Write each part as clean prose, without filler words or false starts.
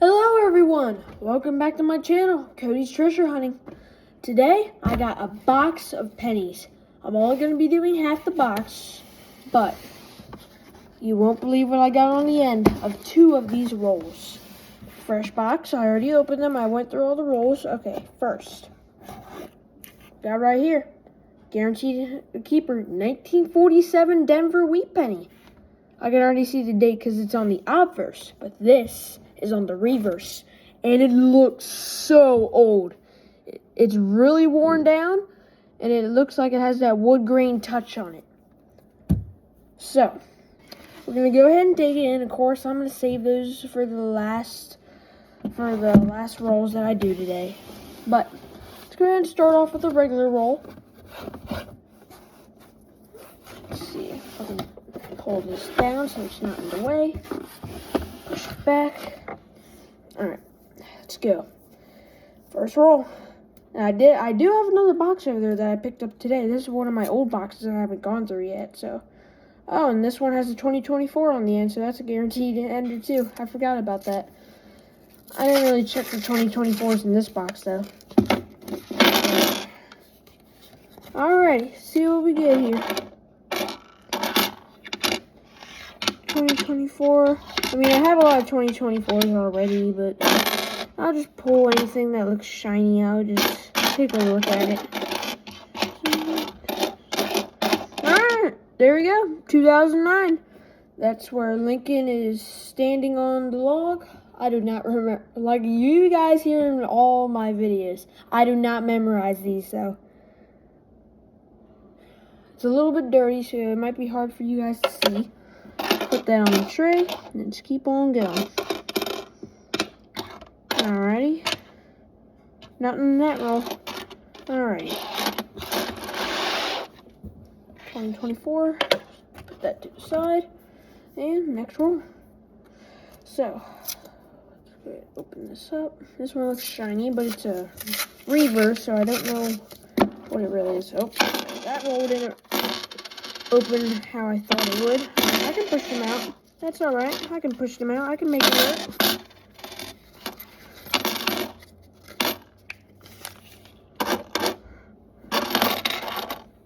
Hello everyone, welcome back to my channel, Cody's Treasure Hunting. Today, I got a box of pennies. I'm only going to be doing half the box, but you won't believe what I got on the end of 2 of these rolls. Fresh box, I already opened them, I went through all the rolls. Okay, first, got right here, guaranteed keeper, 1947 Denver wheat penny. I can already see the date because it's on the obverse, but this is on the reverse, and it looks so old. It's really worn down, and it looks like it has that wood grain touch on it. So, we're going to go ahead and take it in. Of course, I'm going to save those for the last rolls that I do today. But, let's go ahead and start off with a regular roll. Let's see if I can pull this down so it's not in the way. Push it back. Alright, let's go. First roll. And I do have another box over there that I picked up today. This is one of my old boxes I haven't gone through yet, so. Oh, and this one has a 2024 on the end, so that's a guaranteed ender too. I forgot about that. I didn't really check the 2024s in this box though. Alrighty, see what we get here. 2024. I mean, I have a lot of 2024s already, but I'll just pull anything that looks shiny out. Just take a look at it. Alright, there we go. 2009. That's where Lincoln is standing on the log. I do not remember. Like you guys hear in all my videos, I do not memorize these, so. It's a little bit dirty, so it might be hard for you guys to see. Put that on the tray, and just keep on going. Alrighty. Nothing in that roll. Alrighty. 2024. Put that to the side. And next roll. So, let's go ahead and open this up. This one looks shiny, but it's a reverse, so I don't know what it really is. Oh, that roll didn't open how I thought it would. I can push them out. That's alright. I can push them out. I can make it work.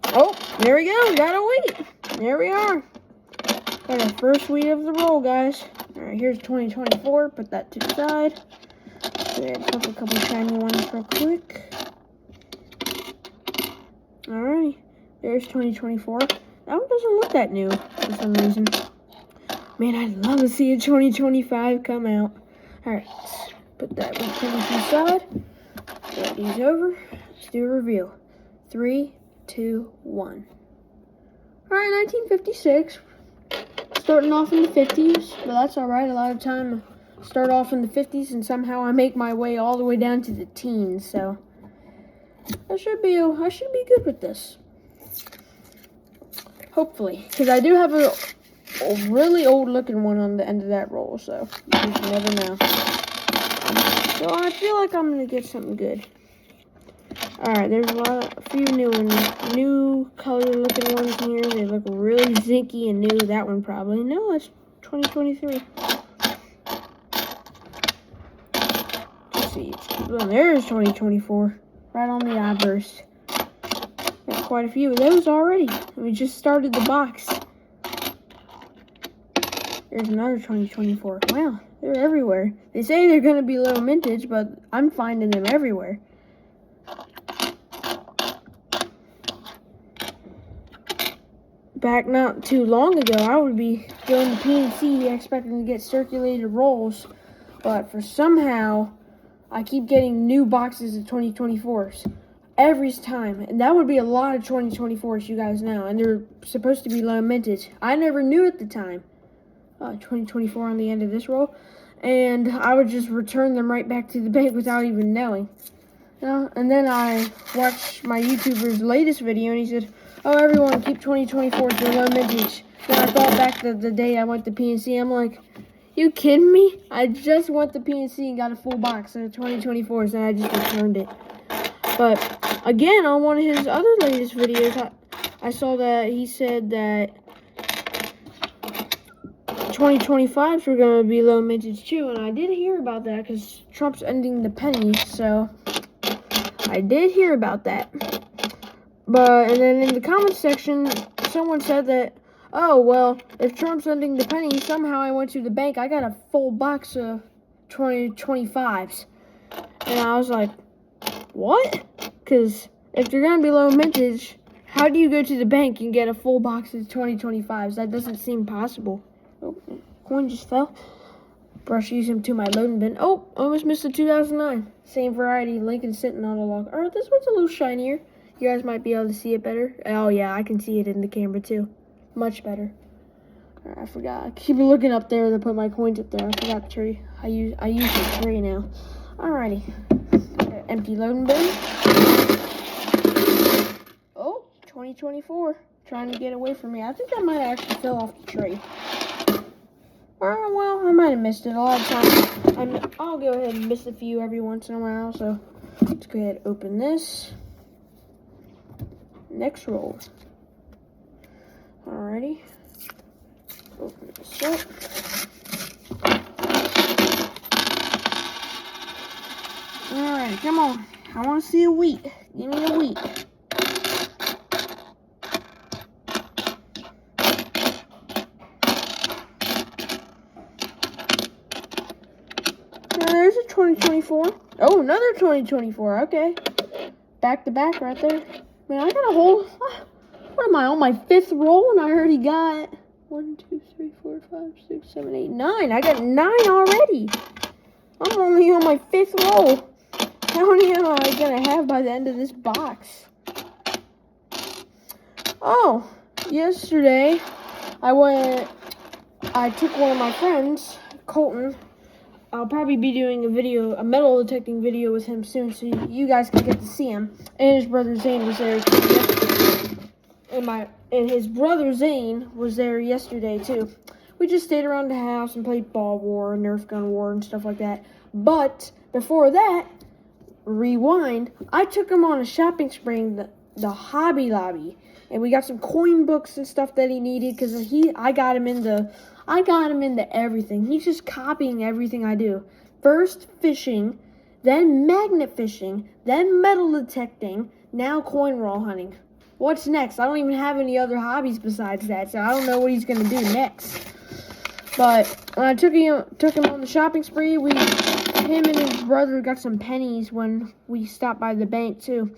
Oh, there we go. Got a wheat. There we are. Got our first wheat of the roll, guys. Alright, here's 2024. Put that to the side. Go ahead and flip a couple shiny ones real quick. Alrighty. There's 2024. That one doesn't look that new for some reason. Man, I'd love to see a 2025 come out. Alright, let's put that one to the side. Flip these over. Let's do a reveal. 3, 2, 1. Alright, 1956. Starting off in the 50s, but that's alright. A lot of time I start off in the 50s and somehow I make my way all the way down to the teens, so I should be good with this. Hopefully, because I do have a really old looking one on the end of that roll, so you never know. So I feel like I'm going to get something good. Alright, there's a few new ones, new color looking ones in here. They look really zinky and new. That one probably. No, it's 2023. Let's see. Well, there's 2024. Right on the obverse. Got quite a few of those already. We just started the box. There's another 2024. Wow, they're everywhere. They say they're going to be low mintage, but I'm finding them everywhere. Back not too long ago, I would be going to PNC expecting to get circulated rolls, but for somehow, I keep getting new boxes of 2024s every time, and that would be a lot of 2024s, you guys know, and they're supposed to be low mintage. I never knew at the time. 2024 on the end of this roll, and I would just return them right back to the bank without even knowing. And then I watched my YouTuber's latest video, and he said, "Oh, everyone, keep 2024s, they're low mintage." Then I thought back to the day I went to PNC, I'm like, you kidding me? I just went to PNC and got a full box of 2024s, and I just returned it. But, again, on one of his other latest videos, I saw that he said that 2025s were going to be low mintage too, and I did hear about that because Trump's ending the penny, so I did hear about that. And then in the comments section, someone said that, oh, well, if Trump's ending the penny, somehow I went to the bank, I got a full box of 2025s. And I was like, what? Because if they're going to be low mintage, how do you go to the bank and get a full box of 2025s? That doesn't seem possible. Oh, coin just fell. Brush using to my loading bin. Oh, almost missed the 2009. Same variety, Lincoln sitting on a log. Alright, this one's a little shinier. You guys might be able to see it better. Oh yeah, I can see it in the camera too. Much better. Alright, I forgot. I keep looking up there to put my coins up there. I forgot the tree. I use the tree now. Alrighty. Empty loading bin. Oh, 2024. Trying to get away from me. I think that might actually fell off the tree. Well, I might have missed it a lot of times. I'll go ahead and miss a few every once in a while. So let's go ahead and open this. Next roll. Alrighty. Open this up. Alright, come on. I want to see a wheat. Give me a wheat. Now there's a 2024. Oh, another 2024. Okay. Back to back right there. Man, I got a whole, what am I, on my 5th roll and I already got 1, 2, 3, 4, 5, 6, 7, 8, 9. I got 9 already. I'm only on my 5th roll. How many am I going to have by the end of this box? Oh, yesterday I took one of my friends, Colton. I'll probably be doing a metal detecting video with him soon, so you guys can get to see him. And his brother Zane was there and his brother Zane was there yesterday too. We just stayed around the house and played Ball War, Nerf Gun War, and stuff like that. But before that, rewind, I took him on a shopping spree, the Hobby Lobby, and we got some coin books and stuff that he needed because I got him into everything. He's just copying everything I do. First fishing, then magnet fishing, then metal detecting, now coin roll hunting. What's next? I don't even have any other hobbies besides that, so I don't know what he's going to do next. But when I took him on the shopping spree, him and his brother got some pennies when we stopped by the bank too.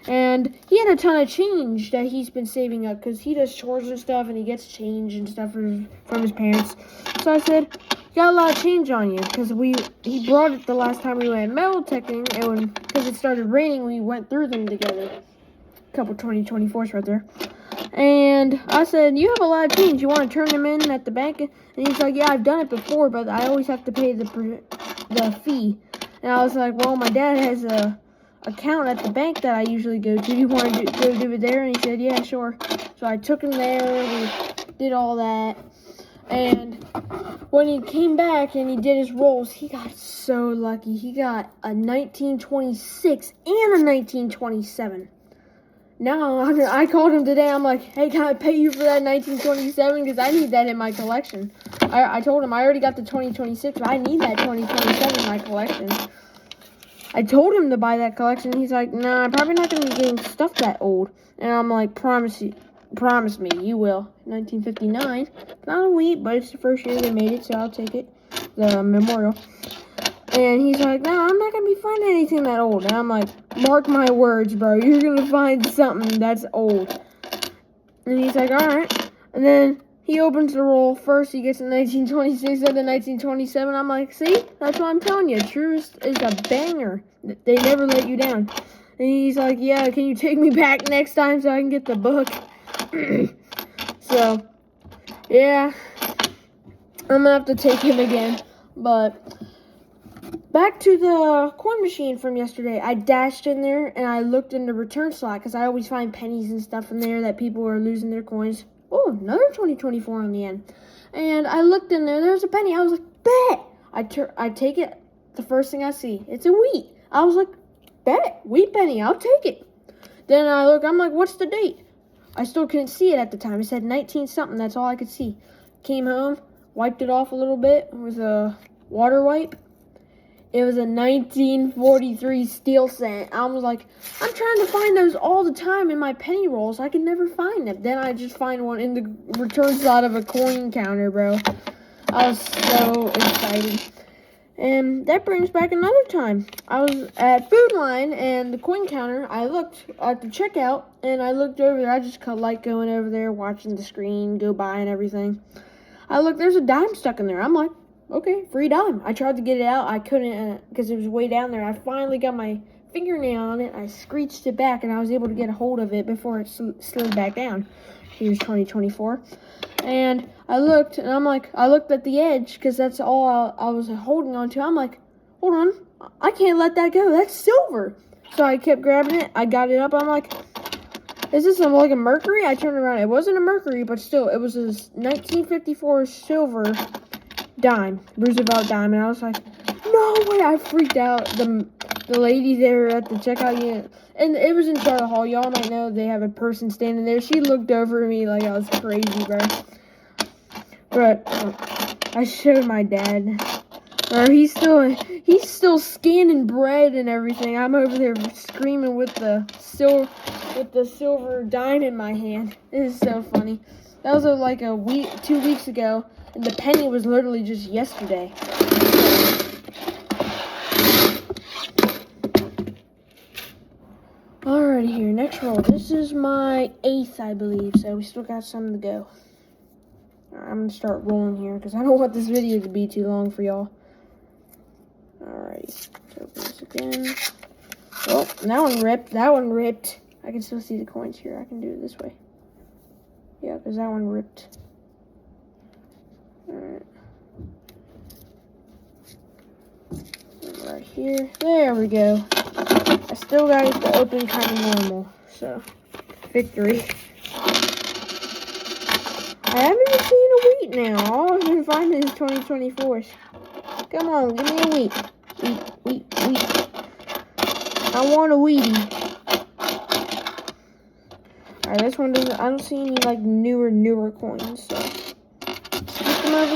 And he had a ton of change that he's been saving up because he does chores and stuff and he gets change and stuff from his parents. So I said, you got a lot of change on you because he brought it the last time we went metal detecting, and because it started raining, we went through them together. A couple 2024s right there. And I said, you have a lot of change. You want to turn them in at the bank? And he's like, yeah, I've done it before, but I always have to pay the fee. And I was like, well, my dad has a account at the bank that I usually go to. Do you want to go do it there? And he said, yeah, sure. So I took him there. We did all that. And when he came back and he did his rolls, he got so lucky. He got a 1926 and a 1927. Now, I called him today. I'm like, hey, can I pay you for that 1927? Because I need that in my collection. I told him I already got the 2026, but I need that 2027 in my collection. I told him to buy that collection. He's like, nah, I'm probably not going to be getting stuff that old. And I'm like, promise me, you will. 1959. It's not a wheat, but it's the first year they made it, so I'll take it. The memorial. And he's like, no, I'm not going to be finding anything that old. And I'm like, mark my words, bro. You're going to find something that's old. And he's like, all right. And then he opens the roll. First, he gets a 1926 and a 1927. I'm like, see? That's what I'm telling you. Truist is a banger. They never let you down. And he's like, yeah, can you take me back next time so I can get the book? So, yeah. I'm going to have to take him again. But back to the coin machine from yesterday. I dashed in there and I looked in the return slot because I always find pennies and stuff in there that people are losing their coins. Oh, another 2024 on the end. And I looked in there. There's a penny. I was like, bet. I take it. The first thing I see. It's a wheat. I was like, bet. Wheat penny. I'll take it. Then I look. I'm like, what's the date? I still couldn't see it at the time. It said 19 something. That's all I could see. Came home. wiped it off a little bit with a water wipe. It was a 1943 steel cent. I was like, I'm trying to find those all the time in my penny rolls. I can never find them. Then I just find one in the return slot of a coin counter, bro. I was so excited. And that brings back another time. I was at Food Line and the coin counter. I looked at the checkout and I looked over there. I just like going over there, watching the screen go by and everything. I looked, there's a dime stuck in there. I'm like, okay, free dime. I tried to get it out. I couldn't because it was way down there. I finally got my fingernail on it. I screeched it back and I was able to get a hold of it before it slid back down. Here's 2024. And I looked, and I'm like, I looked at the edge, because that's all I was holding on to. I'm like, hold on, I can't let that go. That's silver. So I kept grabbing it. I got it up. I'm like, is this like a mercury? I turned around. It wasn't a mercury, but still, it was a 1954 silver dime, Roosevelt dime. And I was like, no way. I freaked out. The lady there at the checkout unit, and it was in Charlotte Hall. Y'all might know they have a person standing there. She looked over at me like I was crazy, bro. But I showed my dad. Or he's still scanning bread and everything. I'm over there screaming with the silver dime in my hand. It is so funny. That was like 2 weeks ago, and the penny was literally just yesterday. Alrighty, here, next roll. This is my 8th, I believe, so we still got some to go. Alright, I'm going to start rolling here, because I don't want this video to be too long for y'all. Alrighty, let's open this again. Oh, that one ripped. That one ripped. I can still see the coins here. I can do it this way. Yeah, because that one ripped. Alright. Right here. There we go. I still got it to open kind of normal, so victory. I haven't even seen a wheat now. All I've been finding is 2024s. Come on, give me a wheat. Wheat. I want a wheatie. Alright, this one doesn't, I don't see any like newer coins, so.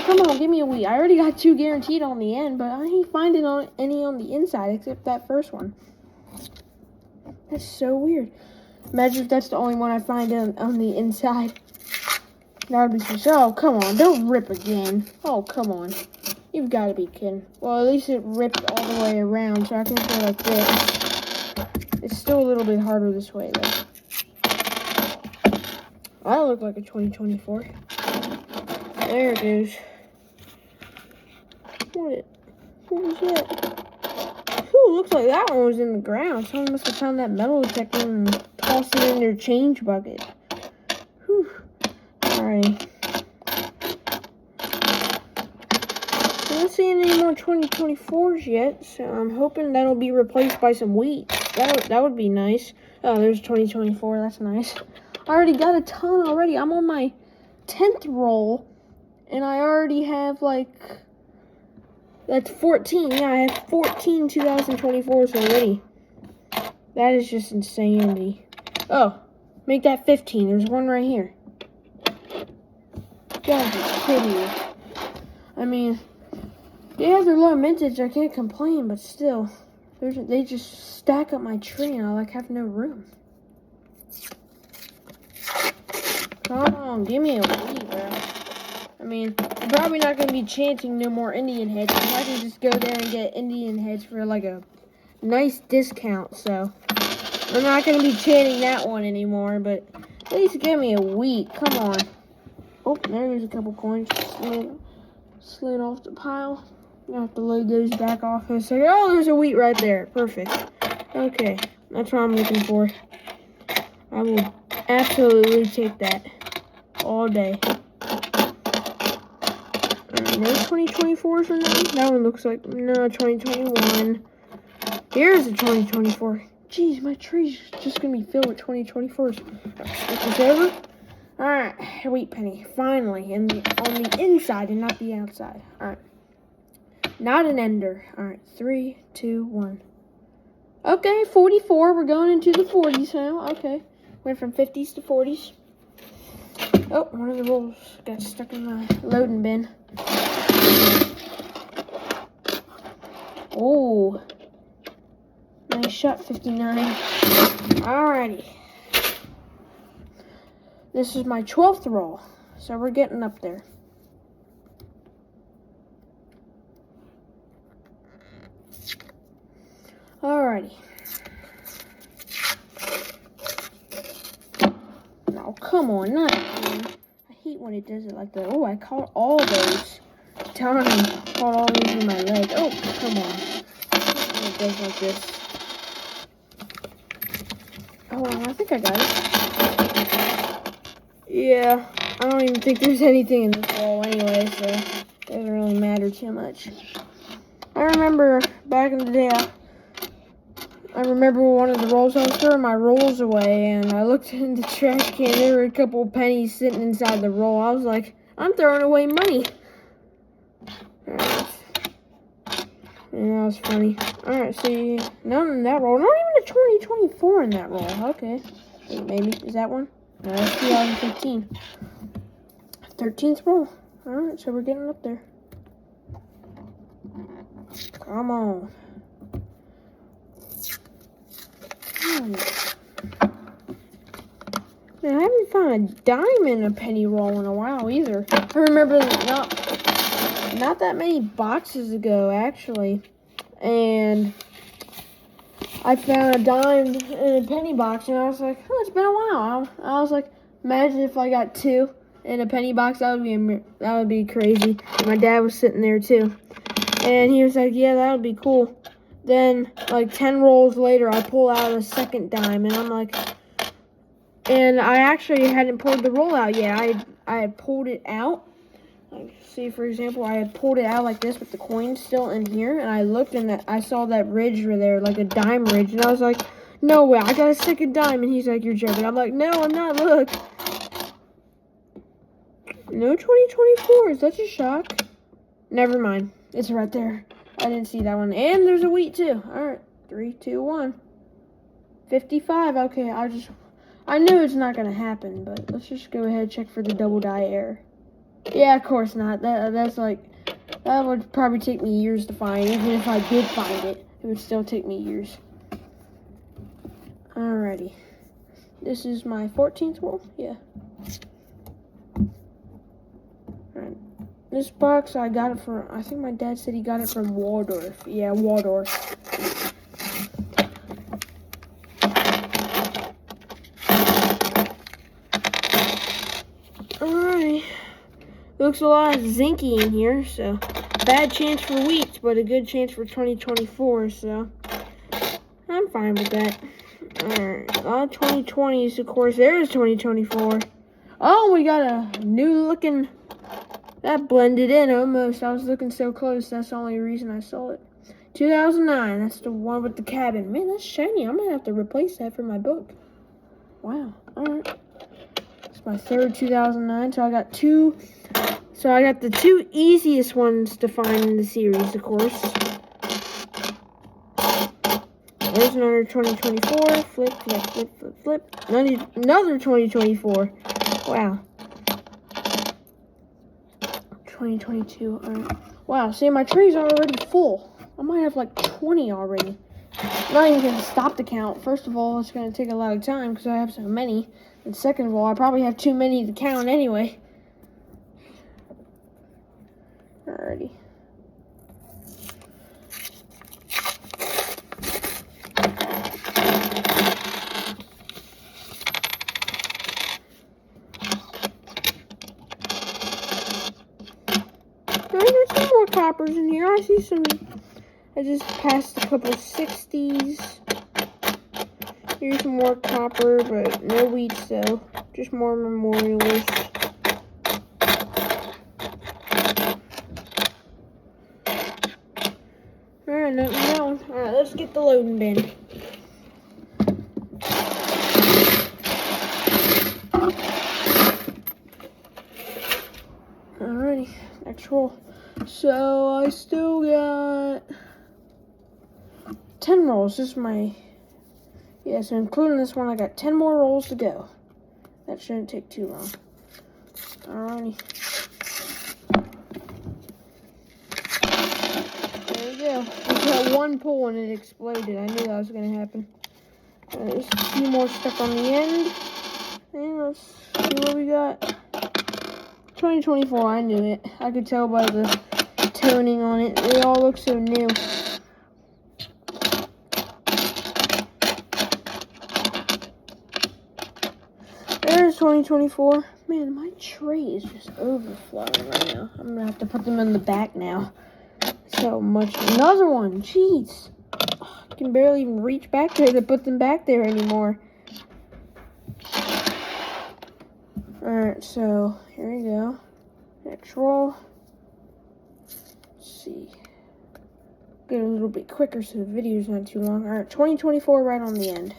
Come on, give me a wheat. I already got 2 guaranteed on the end, but I ain't finding any on the inside except that first one. That's so weird. Imagine if that's the only one I find on the inside. That would be so. Oh, come on. Don't rip again. Oh, come on. You've got to be kidding. Well, at least it ripped all the way around, so I can go like this. It's still a little bit harder this way, though. That looked like a 2024. There it goes. What was that? Ooh, looks like that one was in the ground. Someone must have found that metal detector and tossed it in their change bucket. Whew. Alright. I'm not seeing any more 2024s yet, so I'm hoping that'll be replaced by some wheat. That would be nice. Oh, there's 2024. That's nice. I already got a ton already. I'm on my 10th roll, and I already have like... That's 14. Yeah, I have 14 2024s already. That is just insanity. Oh, make that 15. There's one right here. Gotta be kidding me. I mean, they have their low mintage. I can't complain, but still, they just stack up my tree, and I like have no room. Come on, give me a lead, bro. I mean, I'm probably not going to be chanting no more Indian heads. I can just go there and get Indian heads for like a nice discount. So, I'm not going to be chanting that one anymore. But at least give me a week. Come on. Oh, there's a couple coins. Slid off the pile. I'm going to have to load those back off in a second. Oh, there's a wheat right there. Perfect. Okay, that's what I'm looking for. I will absolutely take that all day. No 2024s on that one? That one looks like, no, 2021. Here's a 2024. Jeez, my tree's just going to be filled with 2024s. Flip this over. Alright, wheat penny. Finally, on the inside and not the outside. Alright. Not an ender. Alright, 3, 2, 1. Okay, 44. We're going into the 40s now. Okay. Went from 50s to 40s. Oh, one of the rolls got stuck in the loading bin. Oh, nice shot, 59. Alrighty. This is my 12th roll, so we're getting up there. Alrighty. Oh, come on, not again. I hate when it does it like that. Oh, I caught all those. Darn, caught all those in my leg. Oh, come on. When it does like this. Oh, I think I got it. Yeah, I don't even think there's anything in this roll anyway, so it doesn't really matter too much. I remember back in the day, I remember one of the rolls, I was throwing my rolls away, and I looked in the trash can, there were a couple of pennies sitting inside the roll. I was like, I'm throwing away money. Alright. And that was funny. Alright, see, none in that roll. Not even a 2024 in that roll. Okay. Wait, maybe, is that one? No, that's 2015. 13th roll. Alright, so we're getting up there. Come on. Man, I haven't found a dime in a penny roll in a while either. I remember not that many boxes ago, actually, and I found a dime in a penny box, and I was like, oh, it's been a while. I was like, imagine if I got two in a penny box. That would be crazy. My dad was sitting there too, and he was like, yeah, that would be cool. Then, like 10 rolls later, I pull out a second dime, and I'm like, and I actually hadn't pulled the roll out yet. I had pulled it out. Like, see, for example, I had pulled it out like this with the coin still in here, and I looked and I saw that ridge there, like a dime ridge, and I was like, no way, I got a second dime. And he's like, you're joking. I'm like, no, I'm not, look. No 2024, that's a shock. Never mind, it's right there. I didn't see that one. And there's a wheat too. Alright, 3, 2, 1. 55, okay, I knew it's not gonna happen, but let's just go ahead and check for the double die error. Yeah, of course not. That's like, that would probably take me years to find. Even if I did find it, it would still take me years. Alrighty. This is my 14th roll? Yeah. Alright. This box, I got it from, I think my dad said he got it from Waldorf. Yeah, Waldorf. Alright. Looks a lot zinky in here, so bad chance for wheats, but a good chance for 2024, so I'm fine with that. Alright, 2020s, of course, there's 2024. Oh, we got a new looking, that blended in almost. I was looking so close, that's the only reason I saw it. 2009, that's the one with the cabin. Man, that's shiny. I'm gonna have to replace that for my book. Wow, alright. It's my third 2009, so I got two. So I got the two easiest ones to find in the series, of course. There's another 2024. Flip, flip, flip, flip, flip. Another 2024. Wow. 2022. Alright. Wow, see, my trees are already full. I might have like 20 already. I'm not even going to stop the count. First of all, it's going to take a lot of time because I have so many. And second of all, I probably have too many to count anyway. Alrighty. There's some more coppers in here. I see some. I just passed a couple 60s. Here's some more copper, but no wheats though. Just more memorials. Alright, nothing else. Alright, let's get the loading bin. Alrighty, next roll. So I still got 10 rolls. This is my, yeah, so including this one, I got 10 more rolls to go. That shouldn't take too long. Alrighty. There we go. Just got one pull and it exploded. I knew that was gonna happen. There's a few more stuff on the end. And let's see what we got. 2024, I knew it. I could tell by the toning on it. They all look so new. There's 2024. Man, my tray is just overflowing right now. I'm gonna have to put them in the back now. So much. Another one. Jeez. I can barely even reach back there to put them back there anymore. Alright, so here we go. Next roll. Let's see. Get a little bit quicker so the video's not too long. Alright, 2024 right on the end.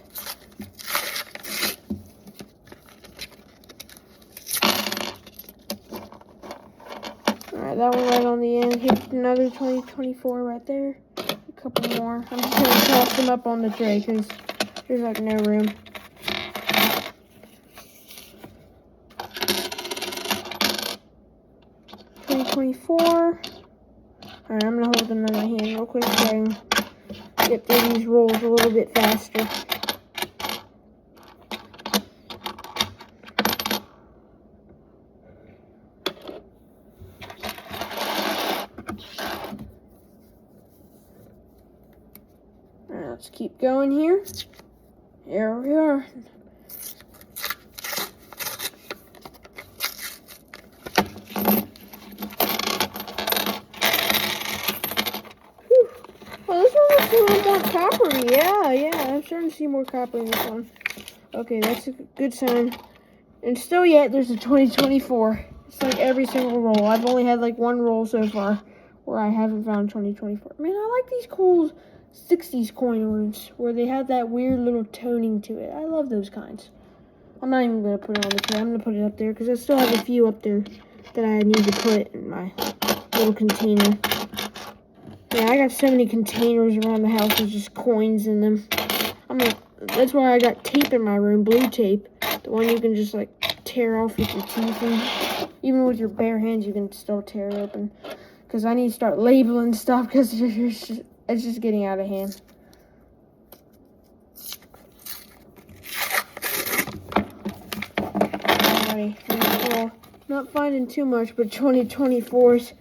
Alright, that one right on the end. Here's another 2024 right there. A couple more. I'm just going to toss them up on the tray because there's like no room. $24. Alright, I'm going to hold them in my hand real quick so I can get through these rolls a little bit faster. Alright, let's keep going here. Here we are. Well, this one looks a little more coppery. Yeah, I'm starting to see more copper in this one. Okay, that's a good sign. And still yet, there's a 2024. It's like every single roll. I've only had like one roll so far where I haven't found 2024. Man, I like these cool 60s coin rooms where they have that weird little toning to it. I love those kinds. I'm not even going to put it on the tray. I'm going to put it up there because I still have a few up there that I need to put in my little container. Yeah, I got so many containers around the house with just coins in them. That's why I got tape in my room, blue tape. The one you can just like tear off with your teeth, and even with your bare hands you can still tear it open. Because I need to start labeling stuff because it's just getting out of hand. Alrighty, well, not finding too much, but 2024s.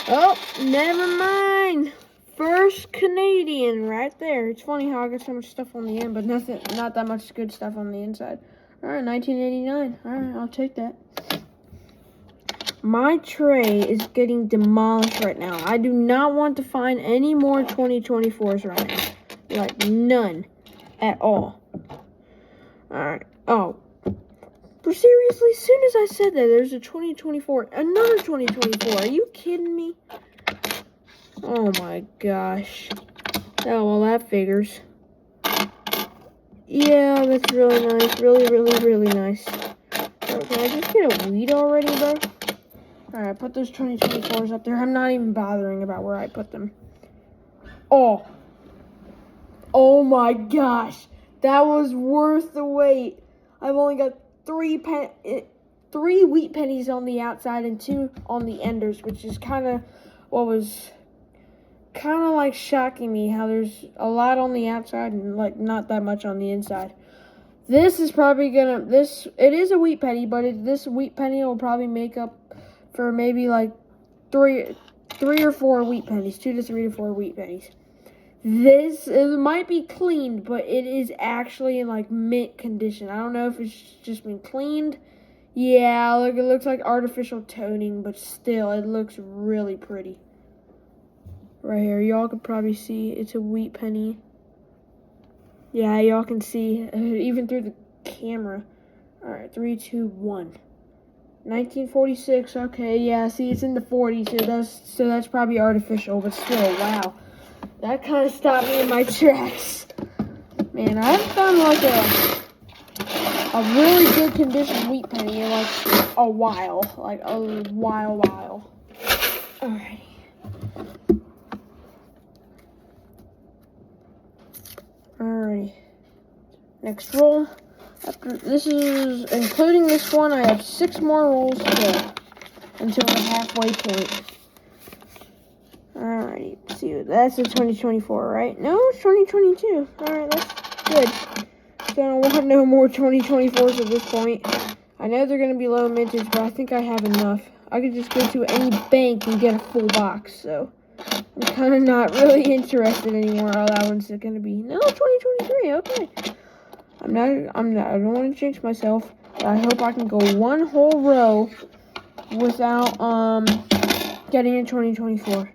Oh, never mind. First Canadian right there. It's funny how I got so much stuff on the end, but not that much good stuff on the inside. Alright, 1989. Alright, I'll take that. My tray is getting demolished right now. I do not want to find any more 2024s right now. Like, none. At all. Alright. Oh. But seriously, as soon as I said that, there's a 2024. Another 2024. Are you kidding me? Oh my gosh. Oh, well, that figures. Yeah, that's really nice. Really nice. Oh, can I just get a weed already, bro? Alright, put those 2024s up there. I'm not even bothering about where I put them. Oh. Oh my gosh. That was worth the wait. I've only got three wheat pennies on the outside and 2 on the enders, which is kind of what was kind of like shocking me, how there's a lot on the outside and like not that much on the inside. This is probably gonna, it is a wheat penny, but this wheat penny will probably make up for maybe like three or 4 wheat pennies, 2 to 3 to 4 wheat pennies. It might be cleaned, but it is actually in like mint condition. I don't know if it's just been cleaned. Yeah, look, it looks like artificial toning, but still, it looks really pretty. Right here, y'all can probably see it's a wheat penny. Yeah, y'all can see even through the camera. All right, 3, 2, 1. 1946. Okay, yeah. See, it's in the 40s. So that's probably artificial, but still, wow. That kind of stopped me in my tracks. Man, I haven't found like a really good condition wheat penny in like a while. Like a while. Alright. Alright. Next roll. After this is including this one, I have 6 more rolls to go until the halfway point. Alrighty, let's see. That's the 2024, right? No, it's 2022. Alright, that's good. So I don't want no more 2024s at this point. I know they're going to be low mintage, but I think I have enough. I could just go to any bank and get a full box, so I'm kind of not really interested anymore. Oh, that one's going to be, no, 2023, okay. I don't want to jinx myself. I hope I can go one whole row without, getting a 2024.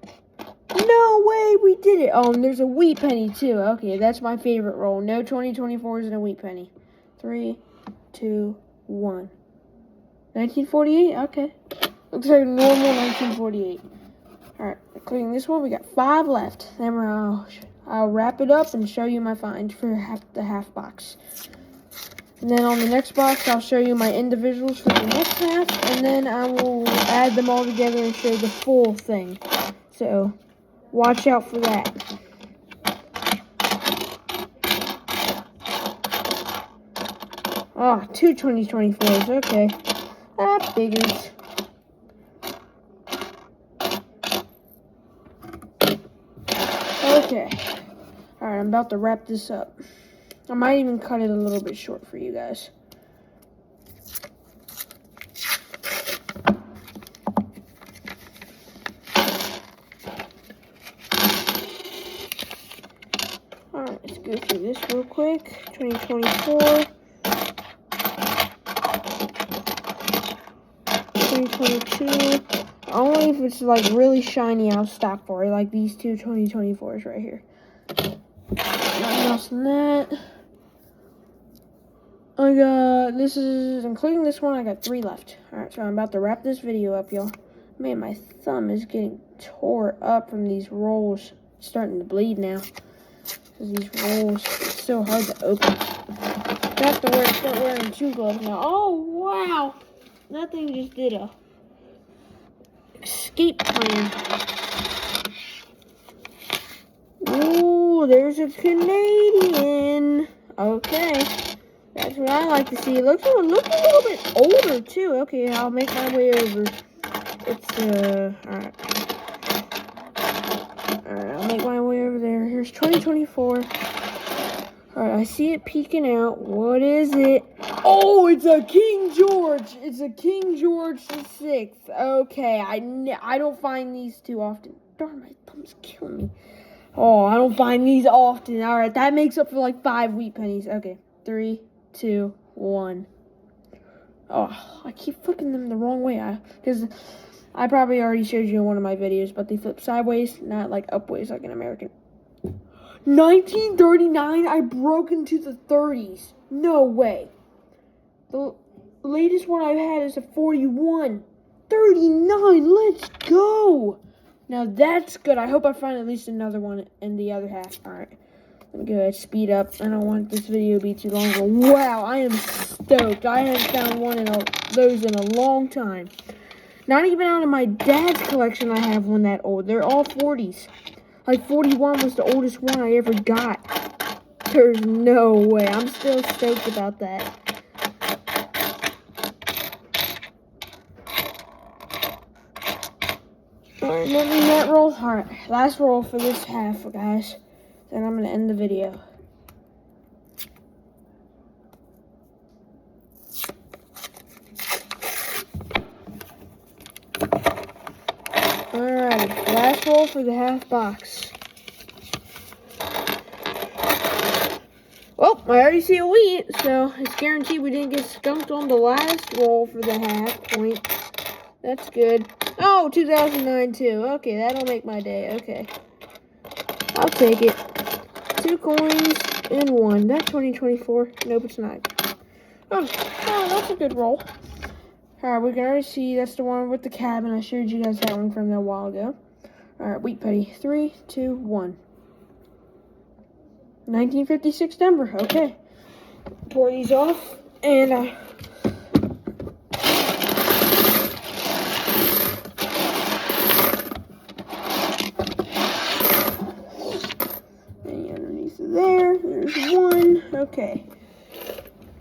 No way, we did it. Oh, and there's a wheat penny, too. Okay, that's my favorite roll. No 2024s and a wheat penny. 3, 2, 1. 1948? Okay. Looks like a normal 1948. Alright, including this one, we got 5 left. Then I'll wrap it up and show you my find for the half box. And then on the next box, I'll show you my individuals for the next half. And then I will add them all together and show the full thing. So watch out for that. Ah, 2 2024s. Okay. That figures. Okay. Alright, I'm about to wrap this up. I might even cut it a little bit short for you guys. Alright, let's go through this real quick. 2024. 2022. Only if it's like really shiny, I'll stop for it. Like these 2 2024s right here. Nothing else than that. This is, including this one, I got 3 left. Alright, so I'm about to wrap this video up, y'all. Man, my thumb is getting tore up from these rolls. It's starting to bleed now. Because these rolls, it's so hard to open. I have to start wearing 2 gloves now. Oh, wow. That thing just did a escape plan. Ooh, there's a Canadian. Okay. That's what I like to see. It looks a little bit older, too. Okay, I'll make my way over. It's, alright. Alright, I'll make my way over there. Here's 2024. Alright, I see it peeking out. What is it? Oh, it's a King George. It's a King George VI. Okay, I don't find these too often. Darn, my thumb's killing me. Oh, I don't find these often. Alright, that makes up for like 5 wheat pennies. Okay, 3, 2, 1. Oh, I keep flipping them the wrong way. Because I probably already showed you in one of my videos, but they flip sideways, not like upways like an American. 1939, I broke into the 30s. No way. The latest one I've had is a 41. 39, let's go. Now that's good. I hope I find at least another one in the other half. Alright. Let me go ahead and speed up. I don't want this video to be too long. But wow, I am stoked. I haven't found one of those in a long time. Not even out of my dad's collection I have one that old. They're all 40s. Like 41 was the oldest one I ever got. There's no way. I'm still stoked about that. Alright, let me net roll. Alright, last roll for this half, guys. Then I'm going to end the video. Alright, last roll for the half box. Well, I already see a wheat, so it's guaranteed we didn't get skunked on the last roll for the half point. That's good. Oh, 2009 too. Okay, that'll make my day. Okay. I'll take it. 2 coins and 1. That's 2024. Nope, it's not. Oh, that's a good roll. Alright, we can already see that's the one with the cabin. I showed you guys that one from a while ago. Alright, wheat penny. 3, 2, 1. 1956 Denver. Okay. Pour these off and underneath there. There's 1. Okay.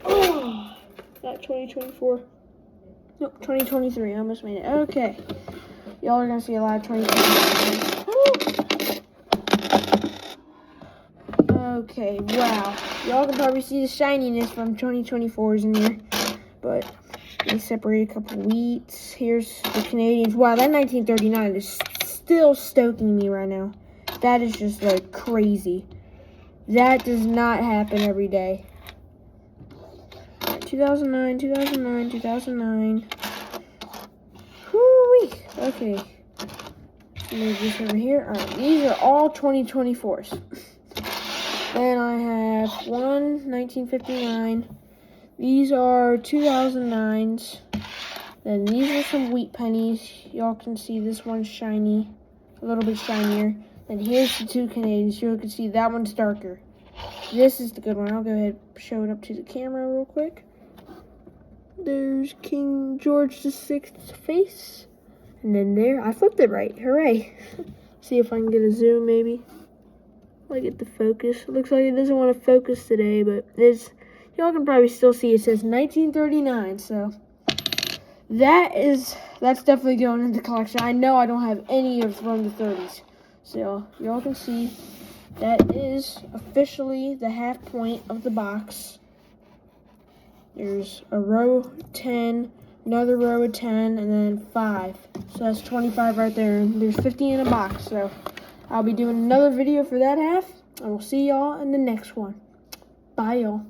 Oh. Not 2024. Nope, 2023. I almost made it. Okay. Y'all are going to see a lot of 2023. Okay, wow. Y'all can probably see the shininess from 2024s in here. But let me separate a couple wheats. Here's the Canadians. Wow, that 1939 is still stoking me right now. That is just like crazy. That does not happen every day. 2009, 2009, 2009. Whoo-wee. Okay. Move this over here. Alright, these are all 2024s. Then I have 1959. These are 2009s. Then these are some wheat pennies. Y'all can see this one's shiny. A little bit shinier. Then here's the 2 Canadians. You can see that one's darker. This is the good one. I'll go ahead and show it up to the camera real quick. There's King George VI's face. And then there, I flipped it right. Hooray. See if I can get a zoom maybe. I get the focus. It looks like it doesn't want to focus today, but it's, y'all can probably still see it says 1939. So that's definitely going in the collection. I know I don't have any of from the 30s. So y'all can see that is officially the half point of the box. There's a row 10, another row of 10, and then 5. So that's 25 right there. And there's 50 in a box. So I'll be doing another video for that half. And we'll see y'all in the next one. Bye, y'all.